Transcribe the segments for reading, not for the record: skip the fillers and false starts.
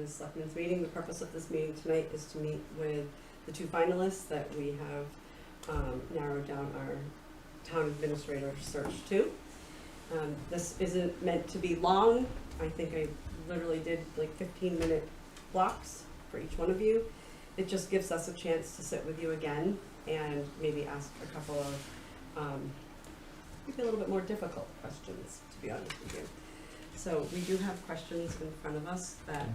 Commissioners Selectmen's meeting. The purpose of this meeting tonight is to meet with the two finalists that we have narrowed down our town administrator search to. This isn't meant to be long. I think I literally did like 15-minute blocks for each one of you. It just gives us a chance to sit with you again and maybe ask a couple of maybe a little bit more difficult questions, to be honest with you. So we do have questions in front of us that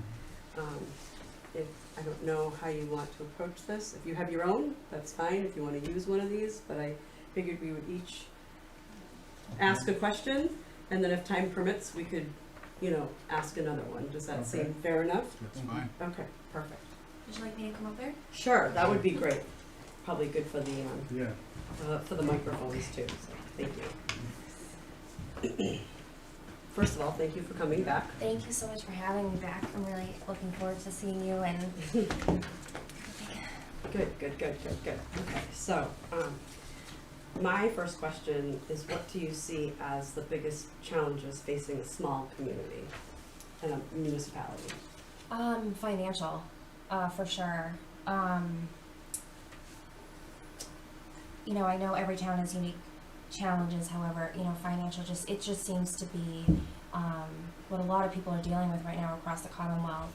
if I don't know how you want to approach this. If you have your own, that's fine if you want to use one of these, but I figured we would each ask a question, and then if time permits, we could, you know, ask another one. Does that seem fair enough? That's fine. Okay, perfect. Would you like me to come up there? Sure, that would be great. Probably good for the microphones too, so thank you. First of all, thank you for coming back. Thank you so much for having me back. I'm really looking forward to seeing you and Good. Okay, so, my first question is, what do you see as the biggest challenges facing a small community and a municipality? financial, for sure. You know, I know every town has unique challenges, however, you know, financial it just seems to be what a lot of people are dealing with right now across the Commonwealth.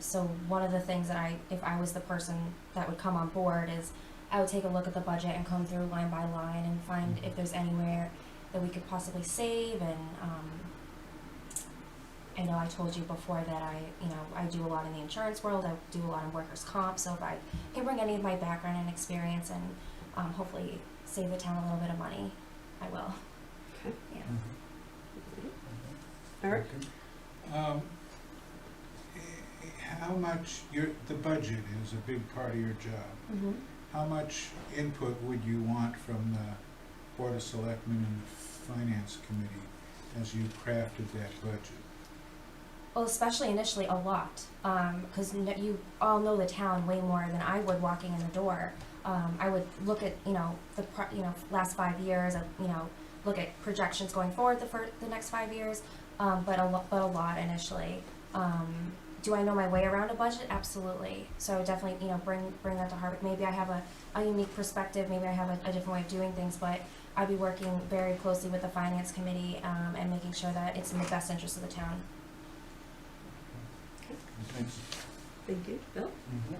So one of the things that if I was the person that would come on board is I would take a look at the budget and come through line by line and find if there's anywhere that we could possibly save. And I know I told you before that I do a lot in the insurance world. I do a lot in workers' comp. So if I can bring any of my background and experience and hopefully save the town a little bit of money, I will. Okay. Yeah. Eric? How much, the budget is a big part of your job. Mm-hmm. How much input would you want from the Board of Selectmen and the Finance Committee as you crafted that budget? Well, especially initially, a lot, because you all know the town way more than I would walking in the door. I would look at the last 5 years, look at projections going forward for the next 5 years, but a lot initially. Do I know my way around a budget? Absolutely. So definitely, bring that to Hardwick. Maybe I have a unique perspective. Maybe I have a different way of doing things, but I'd be working very closely with the Finance Committee and making sure that it's in the best interest of the town. Thanks. Thank you. Bill? Mm-hmm.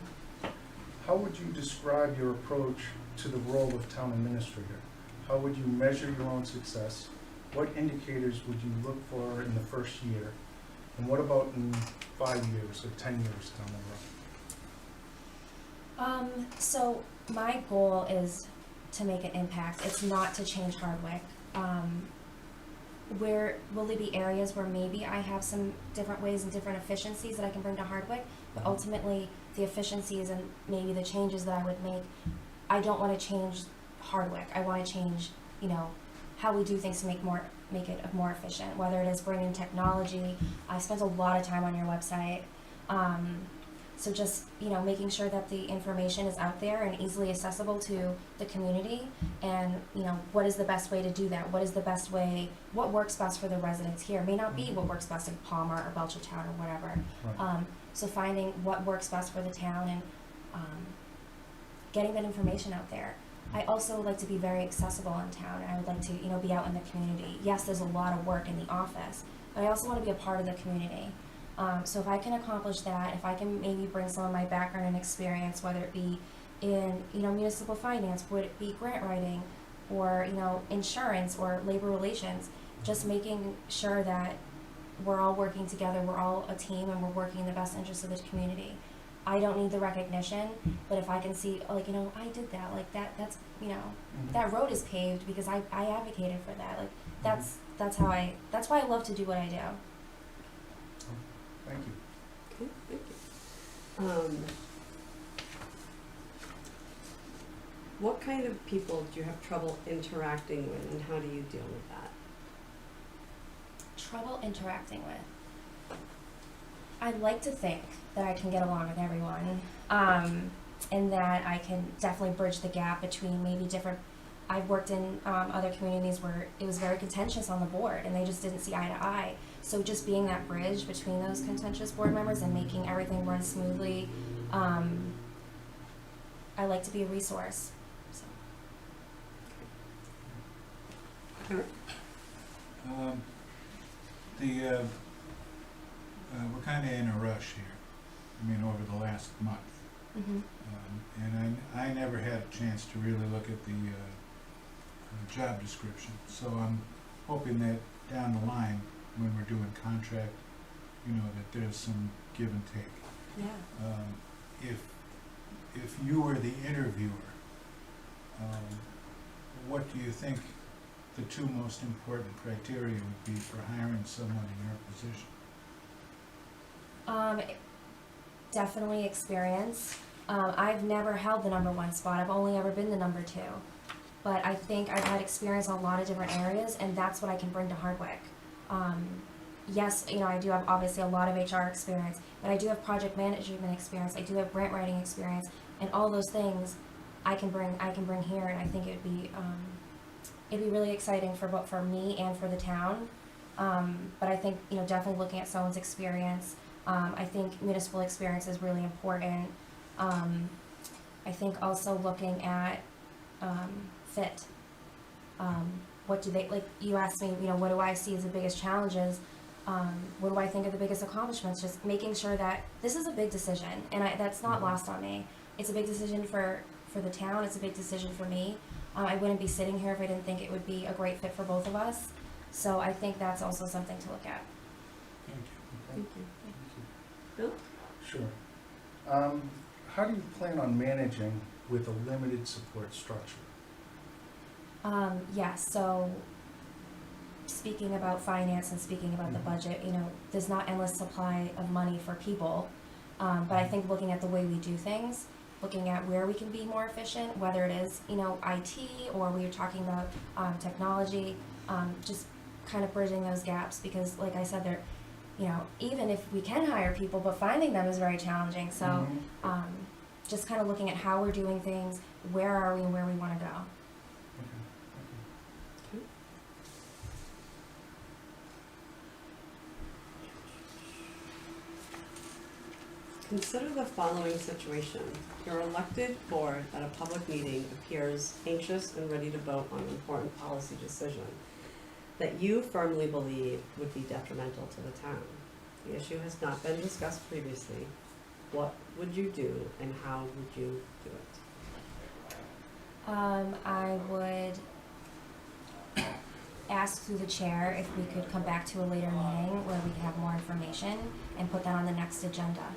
How would you describe your approach to the role of town administrator? How would you measure your own success? What indicators would you look for in the first year? And what about in 5 years or 10 years down the road? So my goal is to make an impact. It's not to change Hardwick. Where will there be areas where maybe I have some different ways and different efficiencies that I can bring to Hardwick, but ultimately the efficiencies and maybe the changes that I would make, I don't want to change Hardwick. I want to change, how we do things to make it more efficient, whether it is bringing technology. I spent a lot of time on your website. So just, making sure that the information is out there and easily accessible to the community, and, what is the best way to do that? What is the best way, what works best for the residents here? May not be what works best in Palmer or Belchertown or whatever. Right. So finding what works best for the town and getting that information out there. I also like to be very accessible in town, and I would like to, be out in the community. Yes, there's a lot of work in the office, but I also want to be a part of the community. So if I can accomplish that, if I can maybe bring some of my background and experience, whether it be in, municipal finance, would it be grant writing, or, insurance or labor relations, just making sure that we're all working together, we're all a team, and we're working in the best interest of the community. I don't need the recognition, but if I can see, I did that, that's, that road is paved because I advocated for that. That's why I love to do what I do. Thank you. Okay, thank you. What kind of people do you have trouble interacting with, and how do you deal with that? Trouble interacting with. I'd like to think that I can get along with everyone, and that I can definitely bridge the gap between maybe different. I've worked in other communities where it was very contentious on the board, and they just didn't see eye to eye. So just being that bridge between those contentious board members and making everything run smoothly, I like to be a resource. So. Eric? We're kinda in a rush here, I mean, over the last month. Mm-hmm. And I never had a chance to really look at the job description, so I'm hoping that down the line, when we're doing contract, that there's some give and take. Yeah. If you were the interviewer, what do you think the two most important criteria would be for hiring someone in your position? Definitely experience. I've never held the #1 spot. I've only ever been the #2. But I think I've had experience in a lot of different areas, and that's what I can bring to Hardwick. Yes, I do have obviously a lot of HR experience, but I do have project management experience. I do have grant writing experience, and all those things I can bring here, and I think it'd be really exciting for both for me and for the town. But I think definitely looking at someone's experience. I think municipal experience is really important. I think also looking at fit. What do they, like you asked me, what do I see as the biggest challenges? What do I think are the biggest accomplishments? Just making sure that this is a big decision, and that's not lost on me. It's a big decision for the town. It's a big decision for me. I wouldn't be sitting here if I didn't think it would be a great fit for both of us. So I think that's also something to look at. Thank you. Thank you. Bill? Sure. How do you plan on managing with a limited support structure? So speaking about finance and speaking about the budget, there's not endless supply of money for people. But I think looking at the way we do things, looking at where we can be more efficient, whether it is, IT or we were talking about technology, just kind of bridging those gaps, because like I said, they're, even if we can hire people, but finding them is very challenging. So just kind of looking at how we're doing things, where are we and where we want to go. Consider the following situation. Your elected board at a public meeting appears anxious and ready to vote on an important policy decision that you firmly believe would be detrimental to the town. The issue has not been discussed previously. What would you do and how would you do it? I would ask through the chair if we could come back to a later meeting where we could have more information and put that on the next agenda.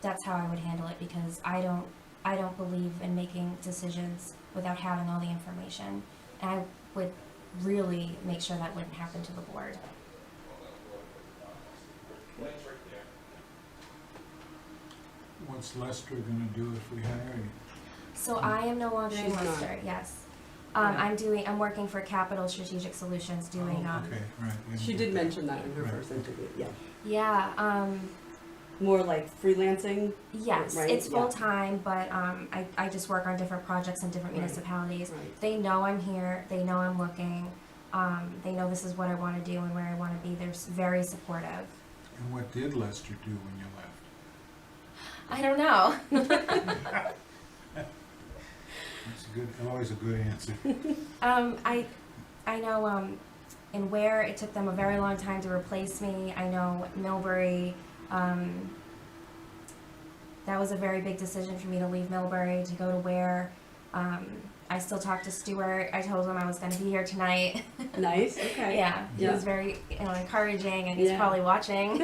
That's how I would handle it, because I don't believe in making decisions without having all the information. And I would really make sure that wouldn't happen to the board. What's Lester gonna do if we hire you? So I am no longer in She's not. Worcester, yes. Right. I'm working for Capital Strategic Solutions doing, Oh, okay, right. She did mention that in her Right. first interview, yeah. yeah, More like freelancing? yes, Right, it's yeah. full-time, but, I just work on different projects in different Right. municipalities. Right. They know I'm here, they know I'm looking, they know this is what I wanna do and where I wanna be, they're very supportive. And what did Lester do when you left? I don't know. That's always a good answer. I know, in Ware, it took them a very long time to replace me. I know Millbury, that was a very big decision for me to leave Millbury to go to Ware. I still talk to Stuart. I told him I was gonna be here tonight. Nice, okay. Yeah, he Yeah. was very, encouraging, and he's Yeah. probably watching.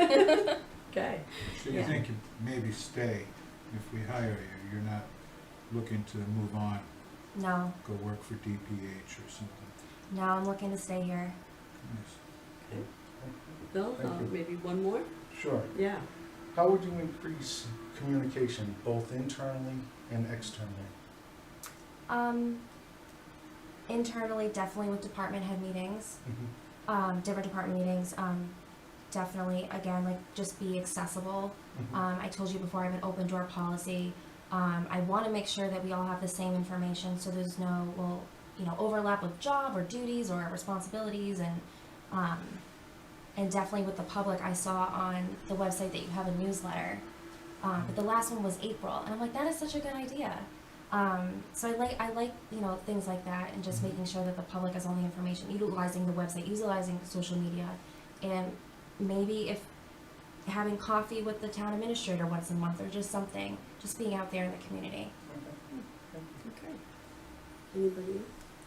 Okay. So you Yeah. think you maybe stay if we hire you? You're not looking to move on, No, go work for DPH or something? no, I'm looking to stay here. Nice. Bill, Thank you. maybe one more? Sure. Yeah. How would you increase communication, both internally and externally? Internally, definitely with department head meetings. Different department meetings, definitely, again, like, just be accessible. I told you before, I have an open door policy. I wanna make sure that we all have the same information, so there's no, overlap with job or duties or responsibilities, and, And definitely with the public, I saw on the website that you have a newsletter. But the last one was April, and I'm like, that is such a good idea. So I like things like that, and just making sure that the public has all the information, utilizing the website, utilizing social media, and maybe if having coffee with the town administrator once a month or just something, just being out there in the community. Okay. Anybody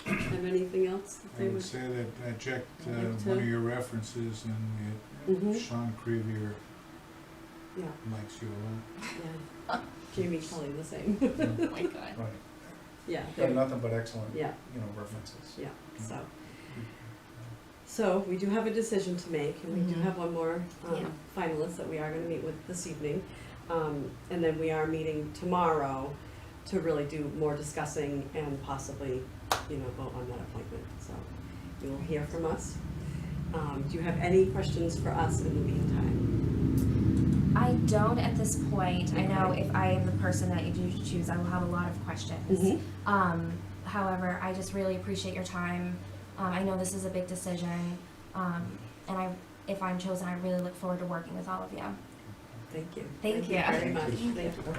have anything else that I they would would? say that I checked Like to- one of your references, and Mhm. Sean Crevier Yeah, likes you a lot. yeah. Jamie's probably the same. Oh my God. Right. Yeah, Got they're- nothing but excellent, yeah, references. yeah, so we do have a decision to make, and we do Mhm. have one more Yeah. finalist that we are gonna meet with this evening. And then we are meeting tomorrow to really do more discussing and possibly, vote on that appointment, so you will hear from us. Do you have any questions for us in the meantime? I don't at this point. I know Okay. if I am the person that you do choose, I will have a lot of questions. Mhm. However, I just really appreciate your time. I know this is a big decision, and if I'm chosen, I really look forward to working with all of you. Thank you. Thank you. very much. Thank you. Thank you.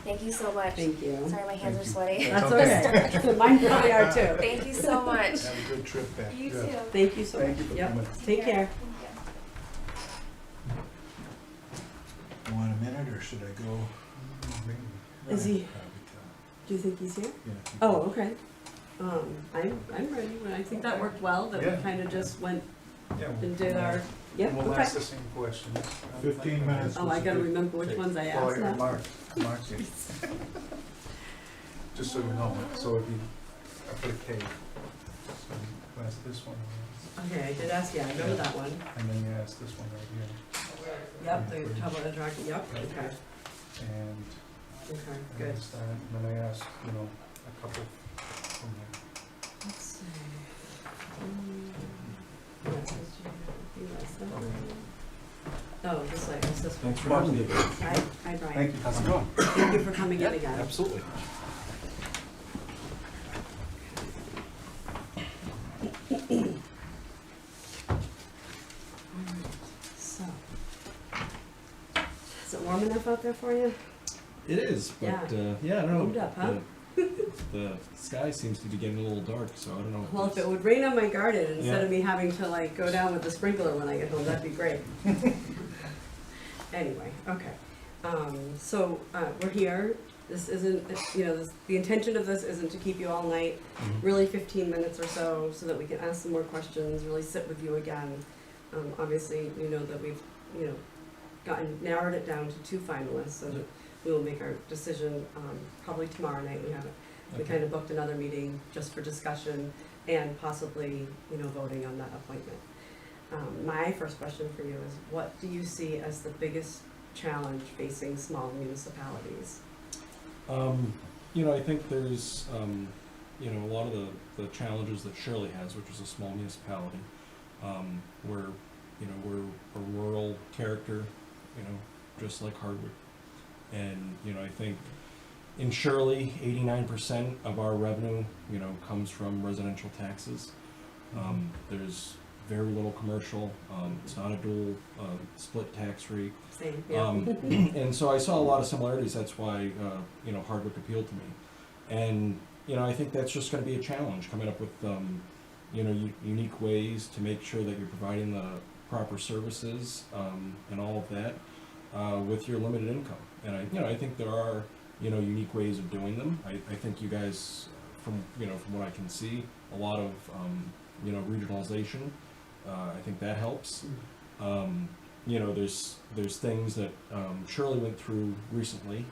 Thank you so much. Thank you. Sorry, my hands Thank are you. sweaty. That's okay. Mine probably are too. Thank you so much. Have a good trip back. You Yeah. too. Thank you so much. Thank you for Yep. coming. Take care. You want a minute, or should I go? Is he- Probably tell. Do you think he's here? Yeah. Oh, okay. I'm ready. I think that worked well, that we Yeah. kind of just went Yeah, and did our, yep, We'll okay. ask the same questions. 15 minutes. Oh, I gotta remember which ones I Well, asked yeah, now. Mark it. Just so you know, so it'd be, I put a K. So you ask this one, Okay, I did ask, yeah, I remember that one. and then you ask this one right here. Yep, the trouble interacting, yep, okay, And okay, I good. asked that, and then I asked, a couple from there. Let's see. Yeah, this is US, oh, this way, it's this one. Thanks for having me. Hi, Brian. Thank you. How's it going? Thank you for coming in again. Absolutely. So, is it warm enough out there for you? It is, but Yeah. yeah, I don't know. Warmed up, huh? The sky seems to be getting a little dark, so I don't know. Well, if it would rain on my garden instead Yeah. of me having to like go down with the sprinkler when I get home, that'd be great. Anyway, okay. We're here. This isn't, the intention of this isn't to keep you all night, Mhm. really 15 minutes or so that we can ask some more questions, really sit with you again. Obviously, you know that we've, narrowed it down to 2 finalists, so that we will make our decision, probably tomorrow night. We Okay. kind of booked another meeting just for discussion and possibly, voting on that appointment. My first question for you is, what do you see as the biggest challenge facing small municipalities? I think there's, a lot of the challenges that Shirley has, which is a small municipality, where, we're a rural character, just like Hardwick. And, I think in Shirley, 89% of our revenue, comes from residential taxes. There's very little commercial. It's not a dual split tax rate. Same, yeah. And so I saw a lot of similarities. That's why, Hardwick appealed to me. And, I think that's just going to be a challenge, coming up with, unique ways to make sure that you're providing the proper services and all of that with your limited income. And I think there are, unique ways of doing them. I think you guys, from what I can see, a lot of, regionalization. I think that helps. There's things that Shirley went through recently,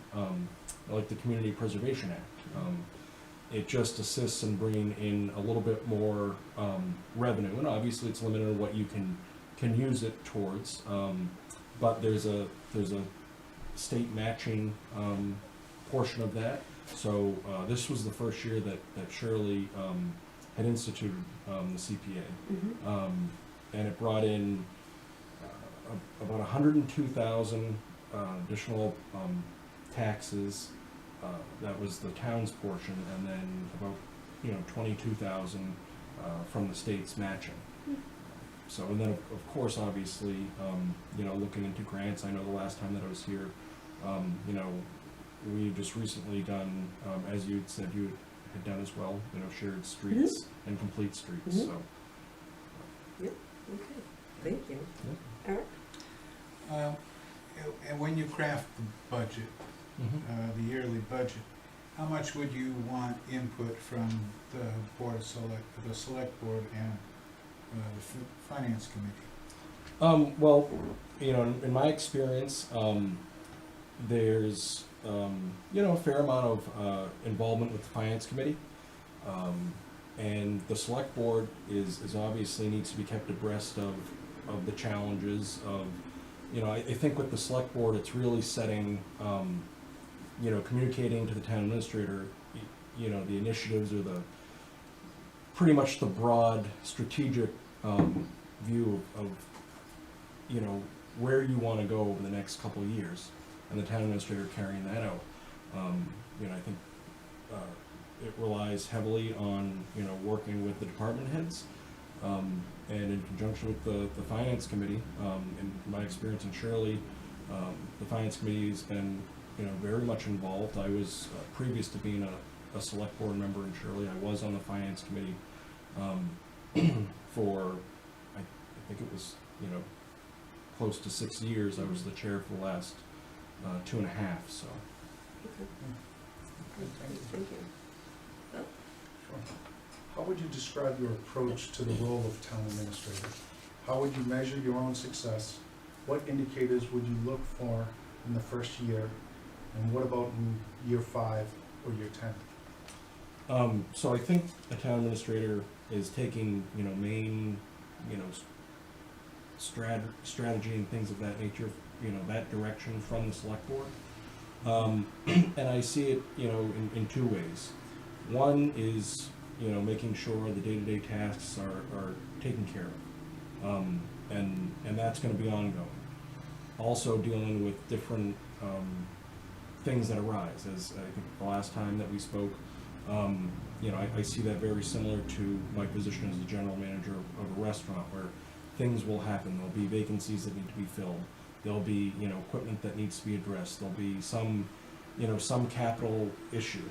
like the Community Preservation Act. It just assists in bringing in a little bit more revenue, and obviously it's limited on what you can use it towards. But there's a state matching portion of that. So this was the first year that Shirley had instituted the CPA, and it brought in about 102,000 additional taxes. That was the town's portion, and then about $22,000 from the state's matching. So, and then of course, obviously, looking into grants. I know the last time that I was here, we just recently done, as you said you had done as well, shared streets and complete streets. Mhm. So, Okay, thank you. yeah. Eric? And when you craft the budget, the yearly budget, how much would you want input from the select board and the finance committee? Well, in my experience, there's a fair amount of involvement with the finance committee, and the select board is obviously needs to be kept abreast of the challenges of. I think with the select board, it's really setting, communicating to the town administrator, the initiatives or pretty much the broad strategic view of where you want to go over the next couple of years, and the town administrator carrying that out. I think it relies heavily on working with the department heads. And in conjunction with the finance committee, in my experience in Shirley, the finance committee has been, very much involved. I was, previous to being a select board member in Shirley, I was on the finance committee for, I think it was, close to 6 years. I was the chair for the last 2.5, so. Thank you. Bill? Sure. How would you describe your approach to the role of town administrator? How would you measure your own success? What indicators would you look for in the first year? And what about in year 5 or year 10? So I think a town administrator is taking, main, strategy and things of that nature, that direction from the select board. And I see it, in 2 ways. One is, making sure the day-to-day tasks are taken care of. And that's gonna be ongoing. Also dealing with different, things that arise, as I think the last time that we spoke, I see that very similar to my position as the general manager of a restaurant, where things will happen. There'll be vacancies that need to be filled. There'll be, equipment that needs to be addressed. There'll be some capital issue.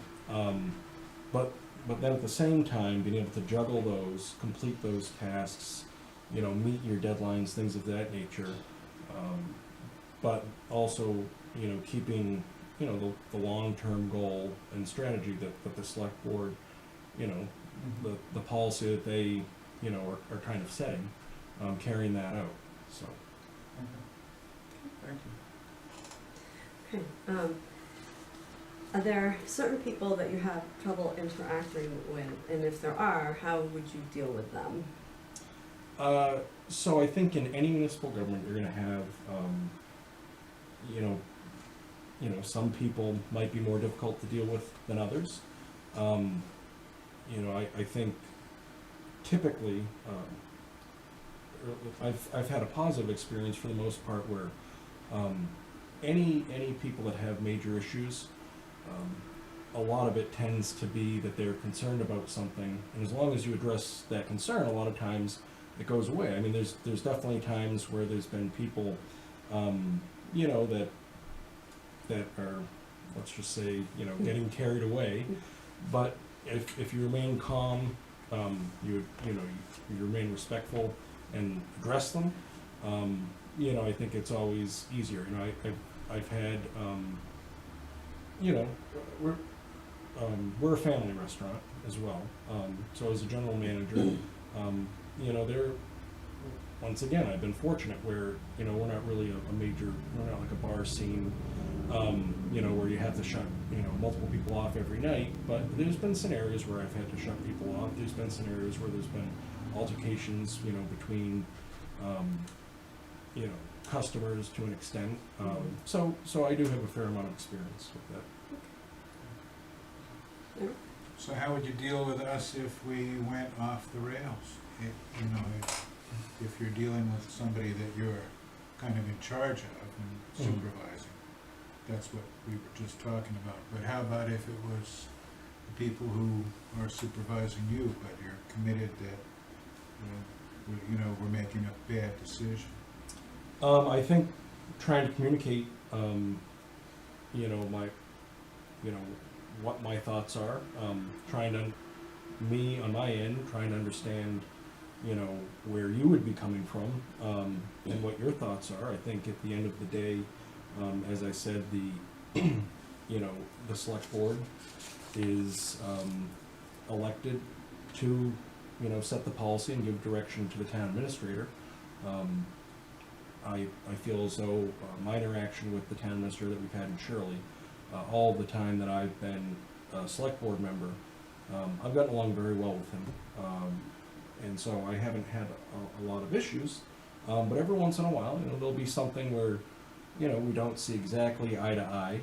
But then at the same time, being able to juggle those, complete those tasks, meet your deadlines, things of that nature, but also, keeping, the long-term goal and strategy that the select board, the policy that they, are kind of setting, carrying that out, so. Thank you. Okay, are there certain people that you have trouble interacting with, and if there are, how would you deal with them? So I think in any municipal government, you're gonna have, some people might be more difficult to deal with than others. I think typically, I've had a positive experience for the most part where, any people that have major issues, a lot of it tends to be that they're concerned about something, and as long as you address that concern, a lot of times it goes away. I mean, there's definitely times where there's been people, that are, let's just say, getting carried away. But if you remain calm, you remain respectful and address them, I think it's always easier. I've had, we're a family restaurant as well. So as a general manager, they're, once again, I've been fortunate where, we're not really a major, we're not like a bar scene, where you have to shut, multiple people off every night. But there's been scenarios where I've had to shut people off. There's been scenarios where there's been altercations, between, customers to an extent. So I do have a fair amount of experience with that. So how would you deal with us if we went off the rails? If you're dealing with somebody that you're kind of in charge of and supervising, that's what we were just talking about. But how about if it was the people who are supervising you, but you're committed that, we're making a bad decision. I think trying to communicate, my, what my thoughts are, me on my end, trying to understand, where you would be coming from, and what your thoughts are. I think at the end of the day, as I said, the select board is, elected to, set the policy and give direction to the town administrator. I feel as though my interaction with the town administrator that we've had in Shirley, all the time that I've been a select board member, I've gotten along very well with him. And so I haven't had a lot of issues, but every once in a while, there'll be something where, we don't see exactly eye to eye,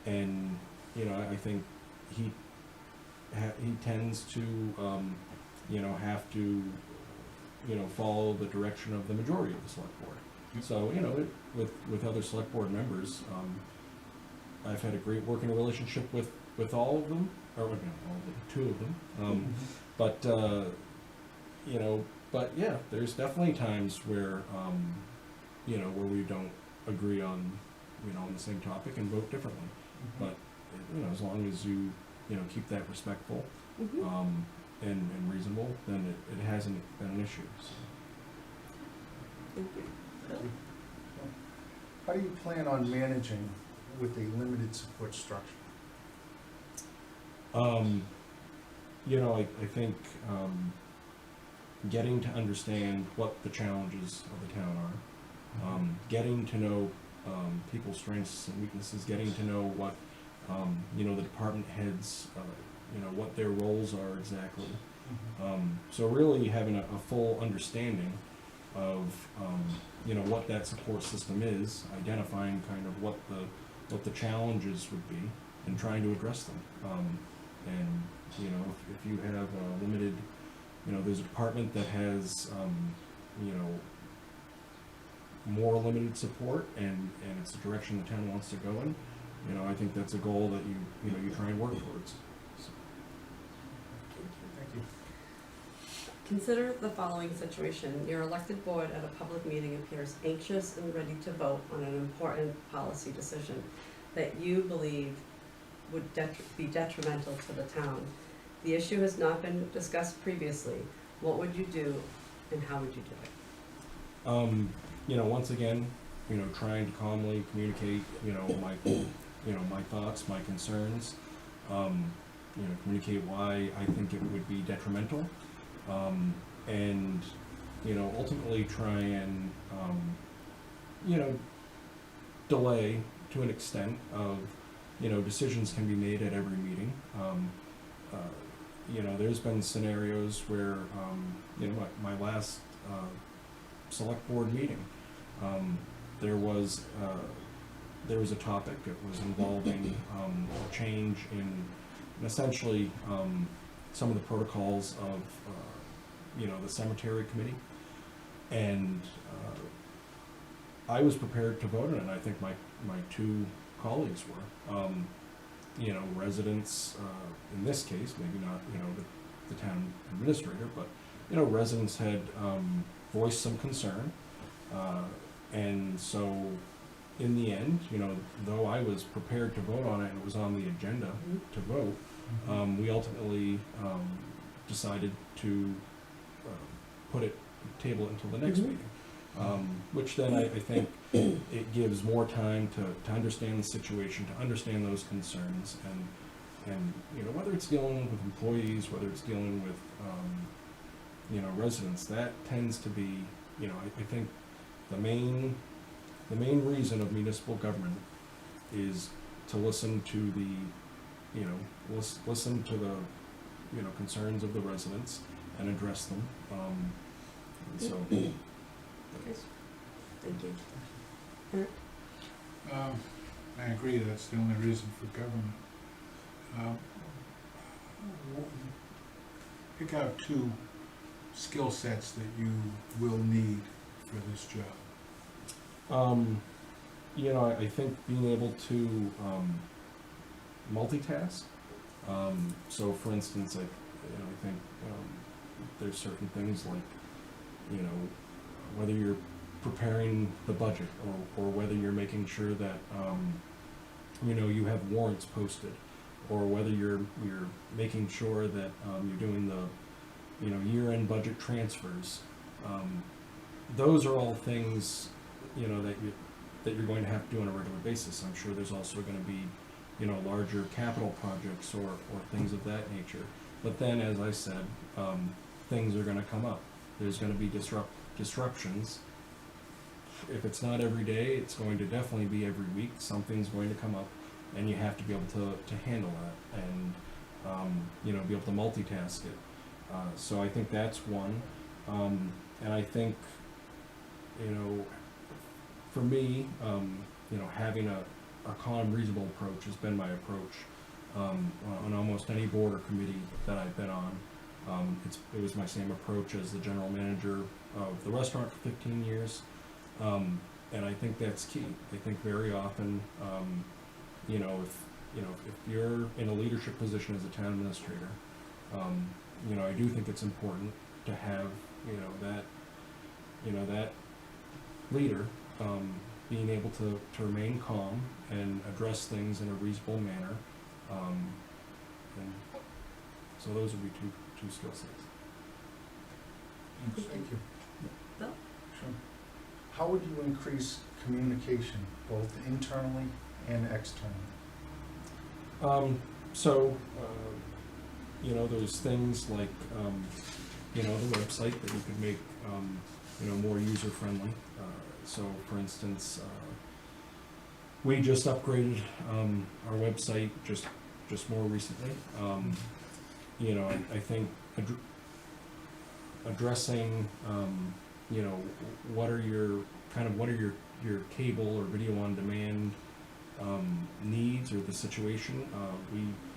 and, I think he tends to, have to, follow the direction of the majority of the select board. Yep. So, with other select board members, I've had a great working relationship with all of them, or all of them, two of them. But yeah, there's definitely times where, where we don't agree on, on the same topic and vote differently. But, as long as you, keep that respectful, and reasonable, then it hasn't been an issue. So. Thank you. Bill? How do you plan on managing with a limited support structure? I think getting to understand what the challenges of the town are, getting to know people's strengths and weaknesses, getting to know what the department heads, what their roles are exactly. So really having a full understanding of what that support system is, identifying kind of what the challenges would be, and trying to address them. And if you have a limited, there's a department that has more limited support, and it's the direction the town wants to go in. I think that's a goal that you try and work towards. So. Thank you. Consider the following situation. Your elected board at a public meeting appears anxious and ready to vote on an important policy decision that you believe would be detrimental to the town. The issue has not been discussed previously. What would you do, and how would you do it? Once again, trying to calmly communicate, my thoughts, my concerns, communicate why I think it would be detrimental, and, ultimately try and, delay to an extent of, decisions can be made at every meeting. There's been scenarios where, my last select board meeting, there was a topic. It was involving a change in essentially some of the protocols of the cemetery committee, and I was prepared to vote on it, and I think my two colleagues were. Residents, in this case, maybe not, the town administrator, but, residents had voiced some concern. And so, in the end, though I was prepared to vote on it and it was on the agenda to vote, we ultimately decided to table it until the next meeting. Which then I think it gives more time to understand the situation, to understand those concerns, and whether it's dealing with employees, whether it's dealing with residents, that tends to be I think the main reason of municipal government is to listen to the listen to the concerns of the residents and address them. So. Okay. Thank you. Eric? I agree, that's the only reason for government. Pick out two skill sets that you will need for this job. I think being able to multitask So for instance, I think there's certain things like, whether you're preparing the budget or whether you're making sure that, you have warrants posted, or whether you're making sure that you're doing the, year-end budget transfers. Those are all things, that you're going to have to do on a regular basis. I'm sure there's also going to be, larger capital projects or things of that nature. But then, as I said, things are going to come up. There's going to be disruptions. If it's not every day, it's going to definitely be every week. Something's going to come up, and you have to be able to handle that and, be able to multitask it. So I think that's one. And I think, for me, having a calm, reasonable approach has been my approach on almost any board or committee that I've been on. It was my same approach as the general manager of the restaurant for 15 years, and I think that's key. I think very often, if you're in a leadership position as a town administrator, I do think it's important to have that leader being able to remain calm and address things in a reasonable manner, and so those would be two skill sets. Thank you. Bill? Sure. How would you increase communication, both internally and externally? There's things like, the website that you could make, more user-friendly. So, for instance, we just upgraded our website just more recently. I think addressing, what are your cable or video on demand needs or the situation.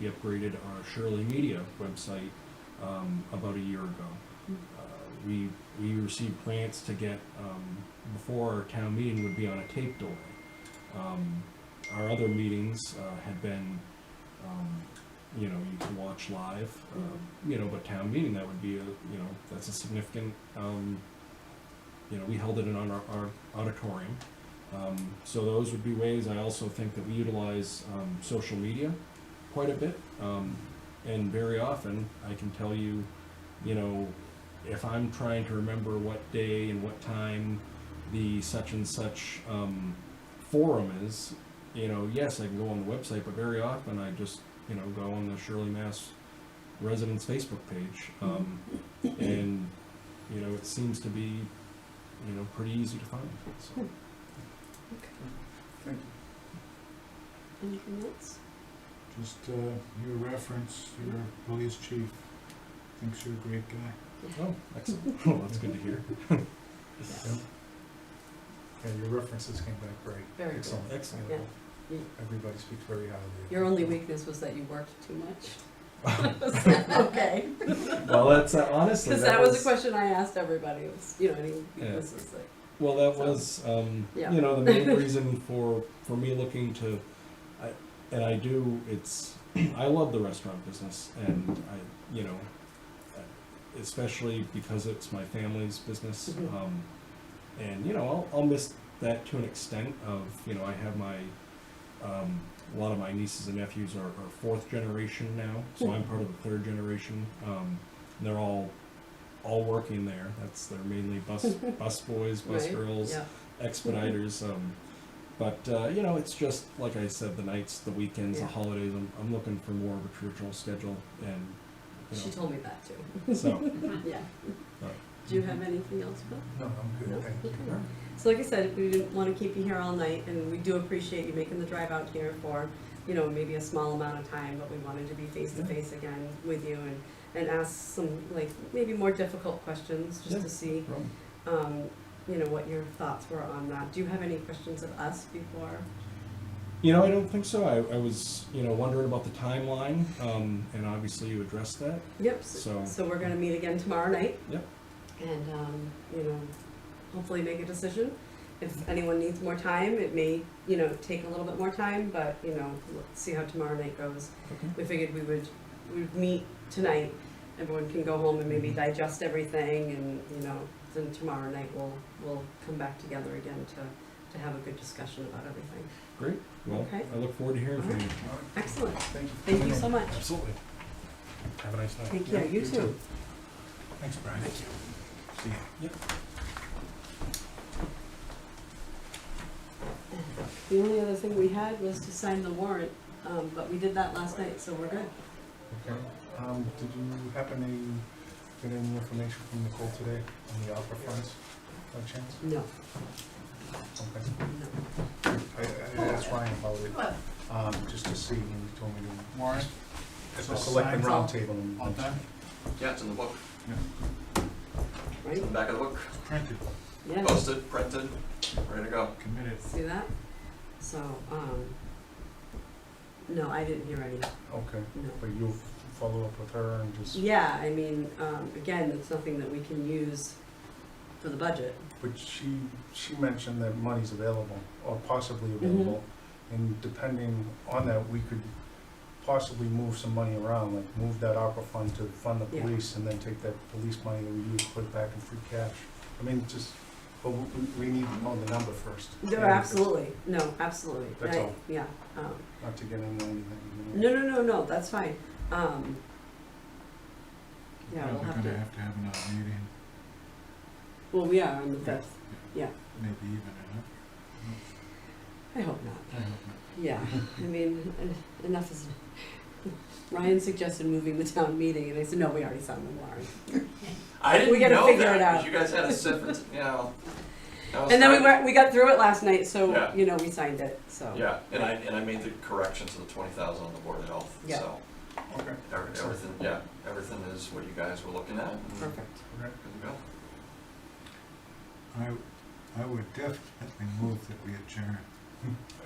We upgraded our Shirley Media website about a year ago. We received grants to get, before our town meeting would be on a tape delay. Our other meetings had been, you can watch live, but town meeting, that would be that's a significant, we held it in our auditorium. So those would be ways. I also think that we utilize social media quite a bit, and very often I can tell you, if I'm trying to remember what day and what time the such and such forum is, yes, I can go on the website, but very often I just, go on the Shirley Mass Residents Facebook page, and, it seems to be, pretty easy to find. So. Okay. Thank you. Anything else? Just your reference, your police chief thinks you're a great guy. Oh, excellent. Well, that's good to hear. Yes. Yeah, your references came back great. Very good. Excellent. Excellent. Yeah. Everybody speaks very highly of you. Your only weakness was that you worked too much. Okay. Well, that's honestly. Because that was a question I asked everybody. Was, any weaknesses like. Well, that was, yeah. the main reason for me looking to, I love the restaurant business, and especially because it's my family's business, and I'll miss that to an extent of, I have my, a lot of my nieces and nephews are fourth generation now, so I'm part of the third generation. They're all working there. They're mainly bus boys, bus girls, yeah. expediters. But it's just like I said, the nights, the weekends, Yeah. the holidays. I'm looking for more of a traditional schedule, and She told me that too. so Yeah. Right. Do you have anything else, Bill? No, I'm good, No? thank you. Okay. So like I said, we didn't want to keep you here all night, and we do appreciate you making the drive out here for, maybe a small amount of time, but we wanted to be face to face again with you and ask some, maybe more difficult questions, just Yeah. to see, what your thoughts were on that. Do you have any questions of us before? I don't think so. I was wondering about the timeline, and obviously you addressed that. Yep. So we're gonna meet again tomorrow night. Yep. And hopefully make a decision. if anyone needs more time, it may, you know, take a little bit more time, but, you know, let's see how tomorrow night goes. Okay. We figured we would meet tonight, everyone can go home and maybe digest everything, and, you know, then tomorrow night we'll come back together again to have a good discussion about everything. Great. Well, Okay. I look forward to hearing from you. Excellent, Thank you. thank you so much. Absolutely. Have a nice night. Thank you, Yeah, you you too. too. Thanks, Brian. Thank you. See ya. Yep. The only other thing we had was to sign the warrant, but we did that last night, so we're good. Okay. Did you happen to get any information from Nicole today on the opera funds, by chance? No, Okay. no. I asked Ryan about it, just to see, and he told me to. Warrant? At So the Selectboard signs all- Roundtable. and- All done? Yeah, it's in the book. Right? It's in the back of the book. Printed, Yeah, Posted, printed, ready to go. committed. see that? So, no, I didn't hear any, Okay, no. but you'll follow up with her and just, Yeah, I mean, again, it's nothing that we can use for the budget. but she mentioned that money's available, or possibly available, and depending on that, we could possibly move some money around, like move that ARPA fund to fund the Yeah. police, and then take that police money that we use, put it back in free cash. I mean, just, but we need to know the number first. No, absolutely, no, absolutely. That's all. Yeah, Not to get into anything, you know. no, that's fine. Yeah, we'll Probably have gonna to, have to have another meeting, well, we are on the fifth, yeah, maybe even enough. I hope not. I hope not. Yeah, I mean, enough is, Ryan suggested moving the town meeting, and I said, no, we already signed the warrant. I didn't We gotta know figure that, it out. 'cause you guys had a separate, you know. that was And then kind we got through it last night, so, Yeah. you know, we signed it, so. Yeah, and I made the correction to the 20,000 on the Board of Health, Yeah. so Okay. everything is what you guys were looking at. and Perfect. Okay. Good to go. I would definitely move that we adjourn.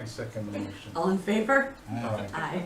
I second the motion. All in favor? Aye. Aye.